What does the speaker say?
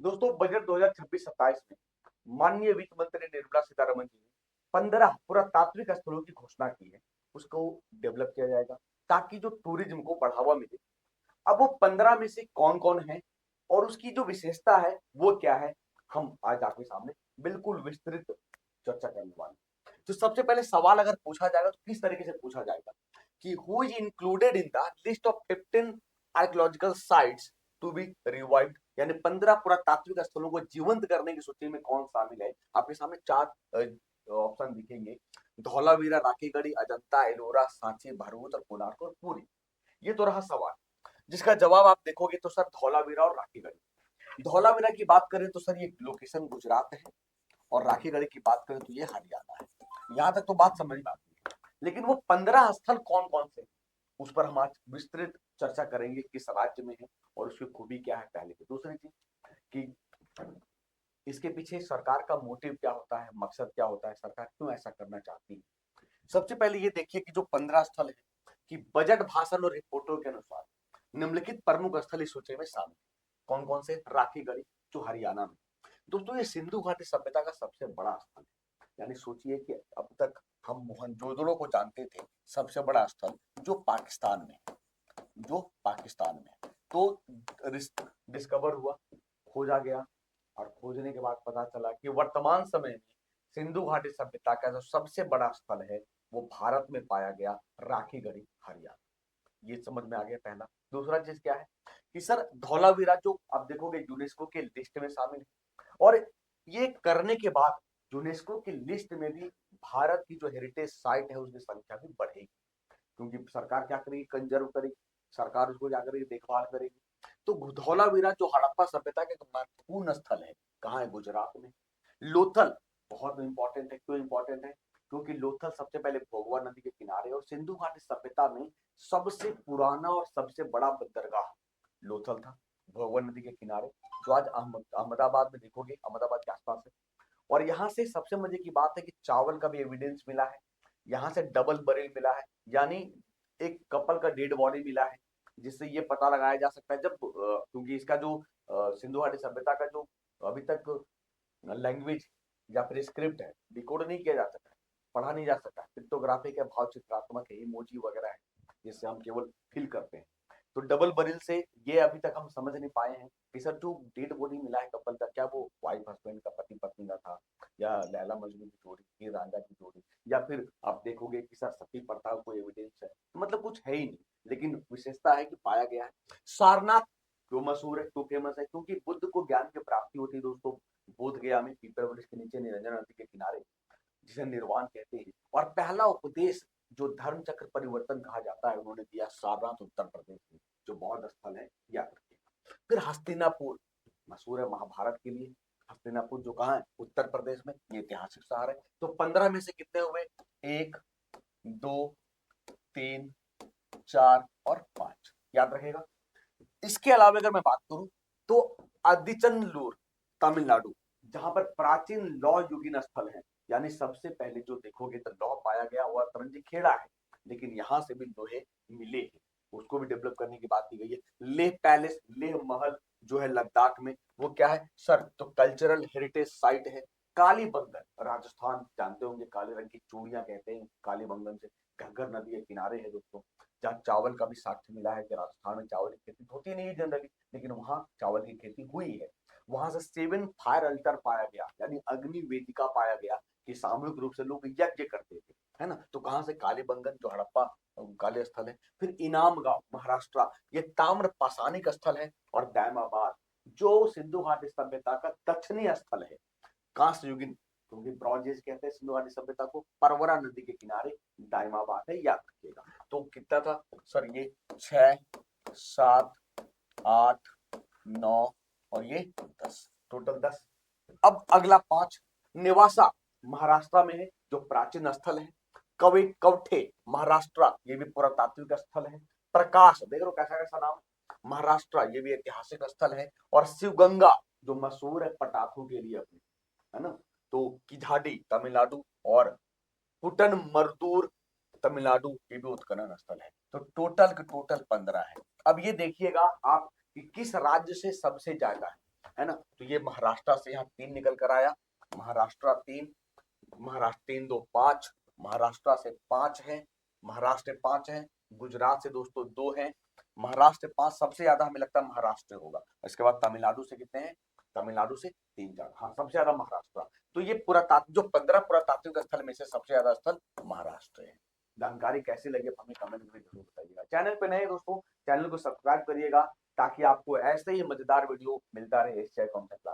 दोस्तों बजट 2026-27 में माननीय वित्त मंत्री निर्मला सीतारमन जी ने 15 पुरातात्विक स्थलों की घोषणा की है। उसको डेवलप किया जाएगा ताकि जो टूरिज्म को बढ़ावा मिले। अब वो 15 में से कौन कौन है और उसकी जो विशेषता है वो क्या है, हम आज आपके सामने बिल्कुल विस्तृत चर्चा करने वाले हैं। तो सबसे पहले सवाल अगर पूछा जाएगा तो किस तरीके से पूछा जाएगा कि who is included in the list of 15 archaeological sites to be revived, यानी 15 पुरातात्विक स्थलों को जीवंत करने की सूची में कौन शामिल है। आपके सामने 4 ऑप्शन दिखेंगे: धौलावीरा, राखीगढ़ी, अजंता, एलोरा, सांची, भरगुत और कोणार्क और पुरी। ये तो रहा सवाल जिसका जवाब आप देखोगे तो सर धौलावीरा और राखीगढ़ी। धौलावीरा की बात करें तो सर ये लोकेशन गुजरात है और राखीगढ़ी की बात करें तो ये हरियाणा है। यहां तक तो बात समझ में आती है, लेकिन वो 15 स्थल कौन कौन से, उस पर हम आज विस्तृत चर्चा करेंगे किस राज्य में है और उसकी खूबी क्या है। पहले की दूसरी चीज कि इसके पीछे सरकार का मोटिव क्या होता है, मकसद क्या होता है, सरकार क्यों ऐसा करना चाहती है। सबसे पहले ये देखिए कि जो 15 स्थल है कि बजट भाषण और रिपोर्टों के अनुसार निम्नलिखित प्रमुख स्थल इस सूची में शामिल। कौन कौन से? राखीगढ़ी जो हरियाणा में। दोस्तों ये सिंधु घाटी सभ्यता का सबसे बड़ा स्थल है। यानी सोचिए कि अब तक हम मोहनजोदड़ो को जानते थे, सबसे बड़ा स्थल जो पाकिस्तान में, जो पाकिस्तान में तो डिस्कवर हुआ, खोजा गया और खोजने के बाद पता चला कि वर्तमान समय में सिंधु घाटी सभ्यता का जो सबसे बड़ा स्थल है वो भारत में पाया गया, राखीगढ़ी हरियाणा। ये समझ में आ गया पहला। दूसरा चीज क्या है कि सर धौलावीरा जो आप देखोगे यूनेस्को के लिस्ट में शामिल है और ये करने के बाद यूनेस्को की लिस्ट में भी भारत की जो हेरिटेज साइट है उसकी संख्या भी बढ़ेगी, क्योंकि सरकार क्या करेगी, कंजर्व करेगी, सरकार उसको क्या करेगी, देखभाल करेगी। तो धौलावीरा जो हड़प्पा सभ्यता का एक महत्वपूर्ण स्थल है, कहाँ है? गुजरात में। लोथल बहुत इंपॉर्टेंट है। क्यों इंपॉर्टेंट है? क्योंकि लोथल सबसे पहले भोगवा नदी के किनारे और सिंधु घाटी सभ्यता में सबसे पुराना और सबसे बड़ा बंदरगाह लोथल था, भोगवा नदी के किनारे, जो आज अहमदाबाद में देखोगे, अहमदाबाद के आसपास है। और यहाँ से सबसे मजे की बात है कि चावल का भी एविडेंस मिला है, यहाँ से डबल बरेल मिला है, यानी एक कपल का डेड बॉडी मिला है, जिससे ये पता लगाया जा सकता है जब क्योंकि इसका जो सिंधु घाटी सभ्यता का जो अभी तक लैंग्वेज या फिर स्क्रिप्ट है, डिकोड नहीं किया जा सकता है, पढ़ा नहीं जा सकता। क्रिप्टोग्राफिक है, भाव चित्रात्मक है, इमोजी वगैरह है, जिससे हम केवल फील करते हैं। तो डबल बरिल से ये अभी तक हम समझ नहीं पाए हैं कि सर जो डेड बॉडी मिला है कपल का, क्या वो वाइफ हस्बैंड का, पति पत्नी का था, या लैला मजनू की जोड़ी, हीर रांझा की जोड़ी, या फिर आप देखोगे कि सर सती प्रथा कोई एविडेंस है, मतलब कुछ है ही नहीं। लेकिन विशेषता है कि पाया गया है। सारनाथ क्यों मशहूर है, क्यों फेमस है? क्योंकि बुद्ध को ज्ञान की प्राप्ति होती है दोस्तों बोध गया में, पीपल वृक्ष के नीचे निरंजन नदी के किनारे, जिसे निर्वाण कहते हैं। और पहला उपदेश जो धर्म चक्र परिवर्तन कहा जाता है उन्होंने दिया सारनाथ उत्तर प्रदेश में, जो बौद्ध स्थल है, याद रखिएगा। फिर हस्तिनापुर मशहूर है महाभारत के लिए। हस्तिनापुर जो कहाँ है? उत्तर प्रदेश में, ये ऐतिहासिक शहर है। तो 15 में से कितने हुए? 1, 2, 3, 4 और 5, याद रखेगा। इसके अलावा अगर मैं बात करूं तो आदिचनलूर तमिलनाडु, जहां पर प्राचीन लौह युगीन स्थल है, यानी सबसे पहले जो देखोगे तो लौह पाया गया वह तरंजी खेड़ा है, लेकिन यहां से भी लोहे मिले हैं, उसको भी डेवलप करने की बात की गई है। लेह पैलेस, लेह महल जो है लद्दाख में, वो क्या है सर? तो कल्चरल हेरिटेज साइट है। कालीबंगन राजस्थान, जानते होंगे, काले रंग की चूड़ियां कहते हैं कालीबंगन से, घग्गर नदी के किनारे है दोस्तों, जहाँ चावल का भी साक्ष्य मिला है कि राजस्थान में चावल की खेती होती नहीं है जनरली, लेकिन वहां चावल की खेती हुई है। वहां से 7 फायर अल्टर पाया गया, यानी अग्नि वेदिका पाया गया कि सामूहिक रूप से लोग यज्ञ करते थे, है ना। तो कहां से? कालीबंगन जो हड़प्पा काले स्थल है। फिर इनाम गांव महाराष्ट्र, ये ताम्र पाषाणिक स्थल है। और दैमाबाद जो सिंधु घाटी सभ्यता का दक्षिणी स्थल है, कांस्य युगीन, क्योंकि ब्रॉन्ज एज कहते हैं सिंधु घाटी सभ्यता को। परवरा नदी के किनारे दाइमाबाद है, याद रखिएगा। तो कितना था सर? ये 6, 7, 8, 9 और ये 10, टोटल 10। अब अगला 5, नेवासा महाराष्ट्र में है, जो प्राचीन स्थल है। कवठे महाराष्ट्र, ये भी पुरातात्विक स्थल है। प्रकाश, देख रहे हो कैसा कैसा नाम, महाराष्ट्र, ये भी ऐतिहासिक स्थल है। और शिवगंगा जो मशहूर है पटाखों के लिए अपने, है ना। तो किझाडी तमिलनाडु और कुटन मरदूर तमिलनाडु, ये भी उत्खनन स्थल है। तो टोटल के टोटल 15 है। अब ये देखिएगा आप कि किस राज्य से सबसे ज्यादा है। है ना। तो ये महाराष्ट्र से यहाँ 3 निकल कर आया, महाराष्ट्र 3, महाराष्ट्र 3 2 5, महाराष्ट्र से 5 है, महाराष्ट्र 5 है, गुजरात से दोस्तों 2 है, महाराष्ट्र 5 सबसे ज्यादा हमें लगता है महाराष्ट्र होगा। इसके बाद तमिलनाडु से कितने हैं, तमिलनाडु से 3 4, हाँ सबसे ज्यादा महाराष्ट्र। तो ये जो 15 पुरातात्विक स्थल में से सबसे ज्यादा स्थल महाराष्ट्र है। जानकारी कैसी लगी हमें कमेंट में जरूर बताइएगा। चैनल पे नए दोस्तों चैनल को सब्सक्राइब करिएगा ताकि आपको ऐसे ही मजेदार वीडियो मिलता रहे एशिया कॉन्टेंट।